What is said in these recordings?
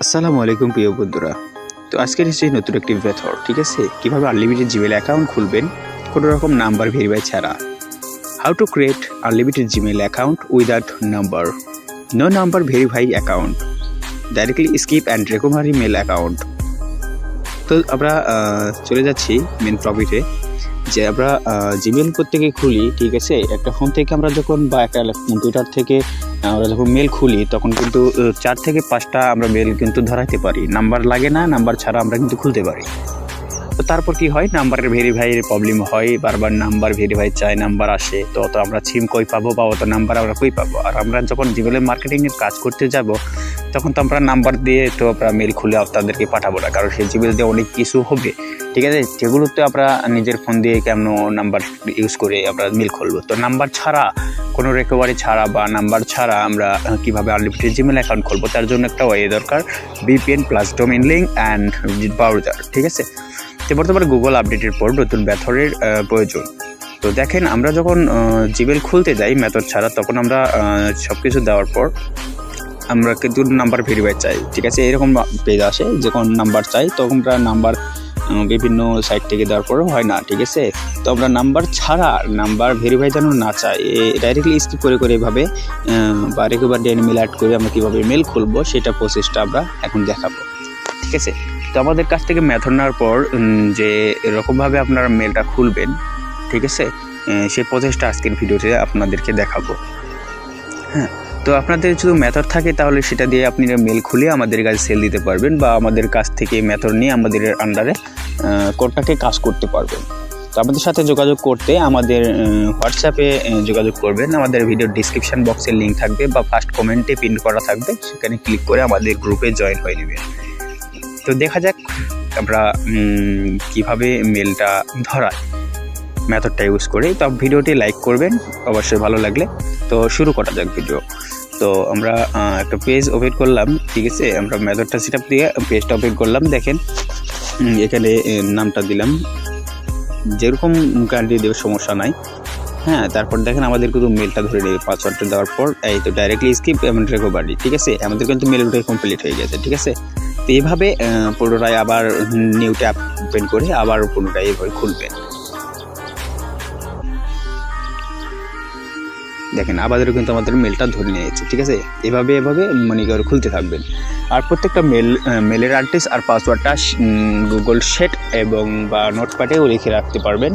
আসসালামু আলাইকুম প্রিয় বন্ধুরা। তো আজকের এসেছে নতুন একটি মেথড, ঠিক আছে? কীভাবে আনলিমিটেড জিমেল অ্যাকাউন্ট খুলবেন কোনো রকম নাম্বার ভেরিফাই ছাড়া। How to create unlimited Gmail account without number, no number verify account, directly skip and recovery mail account. তো আমরা চলে যাচ্ছি মেন টপিকে, যে আমরা জিমেল প্রত্যেকে খুলি, ঠিক আছে? একটা ফোন থেকে আমরা যখন বা একটা কম্পিউটার থেকে আমরা যখন মেল খুলি তখন কিন্তু 4 থেকে 5টা আমরা মেল কিন্তু ধরাইতে পারি, নাম্বার লাগে না, নাম্বার ছাড়া আমরা কিন্তু খুলতে পারি। তো তারপর কি হয়, নাম্বারের ভেরিফাইয়ের প্রবলেম হয়, বারবার নাম্বার ভেরিফাই চাই, নাম্বার আসে, তো অত আমরা সিম কই পাবো বা অত নাম্বার আমরা কই পাবো। আর আমরা যখন জিমেলের মার্কেটিংয়ের কাজ করতে যাব তখন তো আমরা নাম্বার দিয়ে তো আমরা মেল খুলে তাদেরকে পাঠাবো না, কারণ সেই জিমেল দিয়ে অনেক কিছু হবে, ঠিক আছে? যেগুলোতে আমরা নিজের ফোন দিয়ে কেমন নাম্বার ইউজ করে আমরা মেল খুলবো। তো নাম্বার ছাড়া, কোনো রিকভারি ছাড়া বা নাম্বার ছাড়া আমরা কীভাবে আনলিমিটেড জিমেল অ্যাকাউন্ট খুলবো, তার জন্য একটা ওয়ে দরকার, VPN plus domain link and browser, ঠিক আছে? তো বর্তমানে গুগল আপডেটের পর নতুন মেথডের প্রয়োজন। তো দেখেন, আমরা যখন জিমেল খুলতে যাই মেথড ছাড়া, তখন আমরা সব কিছু দেওয়ার পর আমরা কিন্তু নাম্বার ভেরিফাই চাই, ঠিক আছে? এরকম পেজ আসে, যখন নাম্বার চাই তখন আমরা নাম্বার বিভিন্ন সাইট থেকে দেওয়ার পরও হয় না, ঠিক আছে? তো আমরা নাম্বার ছাড়া, নাম্বার ভেরিফাই যেন না চাই, ডাইরেক্টলি স্কিপ করে এভাবে বা রেকভারি মেল অ্যাড করে আমরা কীভাবে মেল খুলবো সেটা প্রসেসটা আমরা এখন দেখাবো, ঠিক আছে? তো আমাদের কাছ থেকে মেথড নেওয়ার পর যে এরকমভাবে আপনারা মেলটা খুলবেন, ঠিক আছে? সেই প্রসেসটা আজকের ভিডিওতে আপনাদেরকে দেখাবো। হ্যাঁ, তো আপনাদের যদি মেথড থাকে তাহলে সেটা দিয়ে আপনি মেল খুলে আমাদের কাছে সেল দিতে পারবেন, বা আমাদের কাছ থেকে মেথড নিয়ে আমাদের আন্ডারে কোডটাকে কাজ করতে পারবেন। তো আমাদের সাথে যোগাযোগ করতে আমাদের হোয়াটসঅ্যাপে যোগাযোগ করবেন, আমাদের ভিডিওর ডিসক্রিপশান বক্সের লিঙ্ক থাকবে বা ফার্স্ট কমেন্টে পিন করা থাকবে, সেখানে ক্লিক করে আমাদের গ্রুপে জয়েন হয়ে নেবেন। তো দেখা যাক আমরা কিভাবে মেলটা ধরাই মেথডটা ইউজ করে। তো ভিডিওটি লাইক করবেন অবশ্যই ভালো লাগলে। তো শুরু করা যাক ভিডিও। তো আমরা একটা পেজ ওপেন করলাম, ঠিক আছে? আমরা মেথডটা সেট আপ দিয়ে পেজটা ওপেন করলাম। দেখেন এখানে নামটা দিলাম, যেরকম কান্ট্রি দেবে সমস্যা নাই। হ্যাঁ, তারপর দেখেন আমাদের কিন্তু মেলটা ধরে নেবে, পাসওয়ার্ডটা দেওয়ার পর এই তো ডাইরেক্টলি স্কিপ এবং রেকভারি, ঠিক আছে? আমাদের কিন্তু মেলটাই কমপ্লিট হয়ে গেছে, ঠিক আছে? তো এইভাবে পুনরায় আবার নিউ ট্যাব ওপেন করে আবার পুনরায় এইভাবে খুলবেন। দেখেন আবারও কিন্তু আমাদের মেলটা ধরে নিয়েছে, ঠিক আছে? এভাবে মনে করে খুলতে থাকবেন। আর প্রত্যেকটা মেলের অ্যাড্রেস আর পাসওয়ার্ডটা গুগল শেট এবং বা নোটপ্যাডেও লিখে রাখতে পারবেন,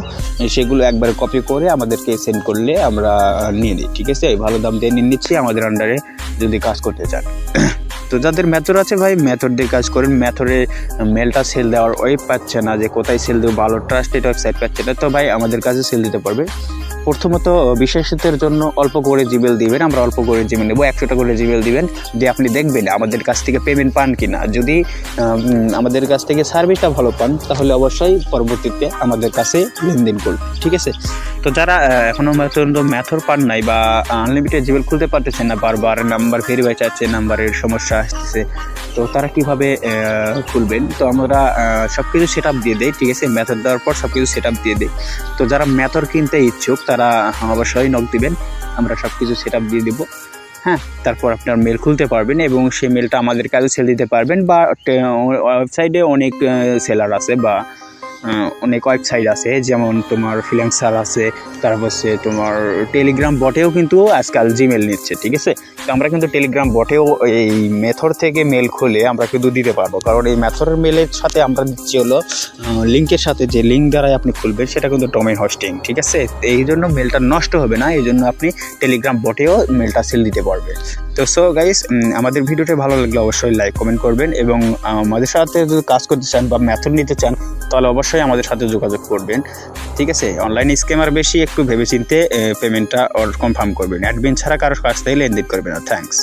সেগুলো একবার কপি করে আমাদেরকে সেন্ড করলে আমরা নিয়ে নিই, ঠিক আছে? ভালো দাম দিয়ে নিয়ে নিচ্ছি আমাদের আন্ডারে যদি কাজ করতে চান। তো যাদের মেথড আছে ভাই, মেথড দিয়ে কাজ করেন। মেথডে মেলটা সেল দেওয়ার ওয়েব পাচ্ছে না, যে কোথায় সেল দেবো, ভালো ট্রাস্টেড ওয়েবসাইট পাচ্ছে না, তো ভাই আমাদের কাছে সেল দিতে পারবে। প্রথমত বিশেষত্বের জন্য অল্প করে জিমেল দিবেন, আমরা অল্প করে জিমেল নেবো, 100টা করে জিমেল দিবেন, দিয়ে আপনি দেখবেন আমাদের কাছ থেকে পেমেন্ট পান কিনা। যদি আমাদের কাছ থেকে সার্ভিসটা ভালো পান তাহলে অবশ্যই পরবর্তীতে আমাদের কাছে লেনদেন করুন, ঠিক আছে? তো যারা এখনও মেথড পান নাই বা আনলিমিটেড জিমেল খুলতে পারতেছেন না, বারবার নাম্বার ভেরিফাই চাচ্ছে, নাম্বারের সমস্যা আসতেছে, তো তারা কীভাবে খুলবেন? তো আমরা সব কিছু সেট আপ দিয়ে দিই, ঠিক আছে? মেথড দেওয়ার পর সব কিছু সেট আপ দিয়ে দিই। তো যারা মেথড কিনতে ইচ্ছুক তারা অবশ্যই নক দিবেন, আমরা সব কিছু সেট আপ দিয়ে দেবো। হ্যাঁ, তারপর আপনার মেল খুলতে পারবেন এবং সেই মেলটা আমাদের কাছে সেল দিতে পারবেন, বা ওয়েবসাইটে অনেক সেলার আছে বা অনেক ওয়েবসাইট আছে, যেমন তোমার ফ্রিল্যান্সার আছে, তারপর হচ্ছে তোমার টেলিগ্রাম বটেও কিন্তু আজকাল জিমেল নিচ্ছে, ঠিক আছে? তো আমরা কিন্তু টেলিগ্রাম বটেও এই মেথড থেকে মেল খুলে আমরা কিন্তু দিতে পারবো, কারণ এই মেথডের মেলের সাথে আমরা দিচ্ছি হলো লিঙ্কের সাথে, যে লিঙ্ক দ্বারাই আপনি খুলবেন সেটা কিন্তু ডোমেইন হোস্টিং, ঠিক আছে? এই জন্য মেলটা নষ্ট হবে না, এই জন্য আপনি টেলিগ্রাম বটেও মেলটা সেল দিতে পারবেন। তো সো গাইস, আমাদের ভিডিওটা ভালো লাগলে অবশ্যই লাইক কমেন্ট করবেন, এবং আমাদের সাথে যদি কাজ করতে চান বা মেথড নিতে চান তাহলে অবশ্যই আমাদের সাথে যোগাযোগ করবেন, ঠিক আছে? অনলাইন স্ক্যামার বেশি, একটু ভেবেচিন্তে পেমেন্টটা কনফার্ম করবেন, অ্যাডমিন ছাড়া কারোর কাছ থেকে লেনদেন করবেন না। থ্যাঙ্কস।